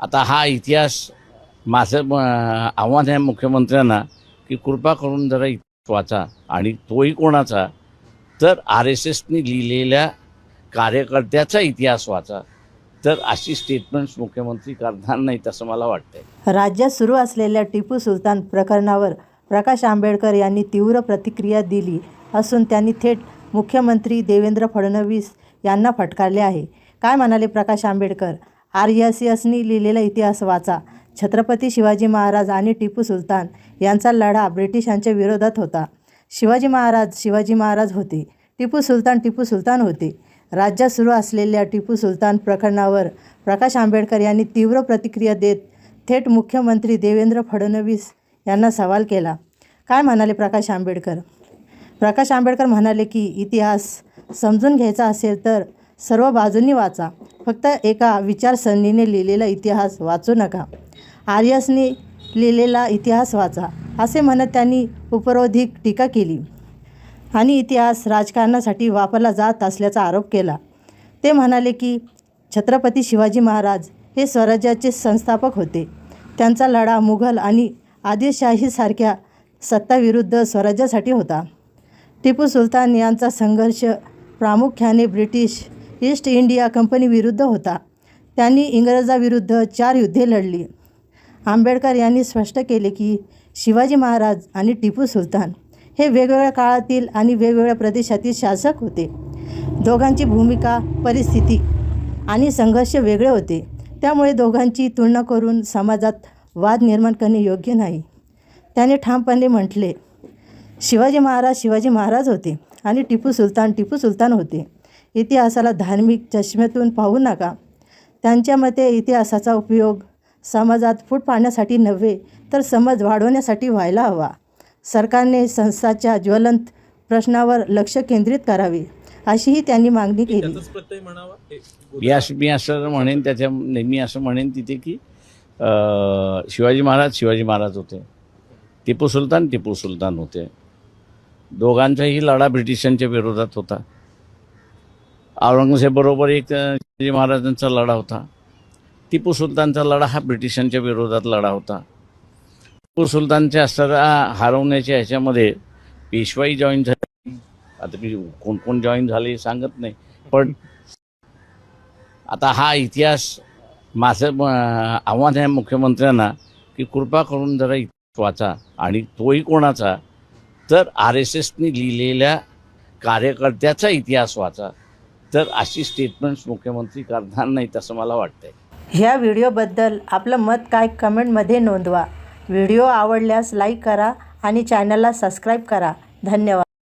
आता हा इतिहास माझं आव्हान आहे मुख्यमंत्र्यांना की कृपा करून जरा इतिहास वाचा, आणि तोही कोणाचा तर RSSनी लिहिलेल्या कार्यकर्त्याचा इतिहास वाचा. तर अशी स्टेटमेंट्स मुख्यमंत्री करणार नाहीत असं मला वाटतंय. राज्यात सुरू असलेल्या टिपू सुलतान प्रकरणावर प्रकाश आंबेडकर यांनी तीव्र प्रतिक्रिया दिली असून त्यांनी थेट मुख्यमंत्री देवेंद्र फडणवीस यांना फटकारले आहे. काय म्हणाले प्रकाश आंबेडकर? RSSनी लिहिलेला इतिहास वाचा. छत्रपती शिवाजी महाराज आणि टिपू सुलतान यांचा लढा ब्रिटिशांच्या विरोधात होता. शिवाजी महाराज होते, टिपू सुलतान होते. राज्यात सुरू असलेल्या टिपू सुलतान प्रकरणावर प्रकाश आंबेडकर यांनी तीव्र प्रतिक्रिया देत थेट मुख्यमंत्री देवेंद्र फडणवीस यांना सवाल केला. काय म्हणाले प्रकाश आंबेडकर? प्रकाश आंबेडकर म्हणाले की इतिहास समजून घ्यायचा असेल तर सर्व बाजूंनी वाचा, फक्त एका विचारसरणीने लिहिलेला इतिहास वाचू नका. RSSनी लिहिलेला इतिहास वाचा असे म्हणत त्यांनी उपरोधिक टीका केली आणि इतिहास राजकारणासाठी वापरला जात असल्याचा आरोप केला. ते म्हणाले की छत्रपती शिवाजी महाराज हे स्वराज्याचे संस्थापक होते. त्यांचा लढा मुघल आणि आदिलशाहीसारख्या सत्ताविरुद्ध स्वराज्यासाठी होता. टिपू सुलतान यांचा संघर्ष प्रामुख्याने ब्रिटिश ईस्ट इंडिया कंपनीविरुद्ध होता. त्यांनी इंग्रजाविरुद्ध 4 युद्धे लढली. आंबेडकर यांनी स्पष्ट केले की शिवाजी महाराज आणि टिपू सुलतान हे वेगवेगळ्या काळातील आणि वेगवेगळ्या प्रदेशातील शासक होते. दोघांची भूमिका, परिस्थिती आणि संघर्ष वेगळे होते. त्यामुळे दोघांची तुलना करून समाजात वाद निर्माण करणे योग्य नाही. त्याने ठामपणे म्हटले, शिवाजी महाराज होते आणि टिपू सुलतान होते. इतिहासाला धार्मिक चष्म्यातून पाहू नका. त्यांच्या मते इतिहासाचा उपयोग समाजात फूट पाडण्यासाठी नव्हे तर समज वाढवण्यासाठी व्हायला हवा. सरकारने संस्थाच्या ज्वलंत प्रश्नावर लक्ष केंद्रित करावे अशीही त्यांनी मागणी केली. मी असं म्हणेन मी असं म्हणेन तिथे की शिवाजी महाराज होते, टिपू सुलतान होते. दोघांचाही लढा ब्रिटिशांच्या विरोधात होता. औरंगजेबबरोबर एक शिवाजी महाराजांचा लढा होता. टिपू सुलतानचा लढा हा ब्रिटिशांच्या विरोधात लढा होता. टिपू सुलतानच्या हरवण्याच्या ह्याच्यामध्ये पेशवाई जॉईन झाली. आता मी कोण जॉईन झाले सांगत नाही, पण आता हा इतिहास माझं आव्हान आहे मुख्यमंत्र्यांना की कृपा करून जरा इतिहास वाचा, आणि तोही कोणाचा तर RSSनी लिहिलेल्या कार्यकर्त्याचा इतिहास वाचा. तर अशी स्टेटमेंट्स मुख्यमंत्री करणार नाहीत असं मला वाटतंय. ह्या व्हिडिओबद्दल आपलं मत काय कमेंटमध्ये नोंदवा. व्हिडिओ आवडल्यास लाईक करा आणि चॅनलला सबस्क्राईब करा. धन्यवाद.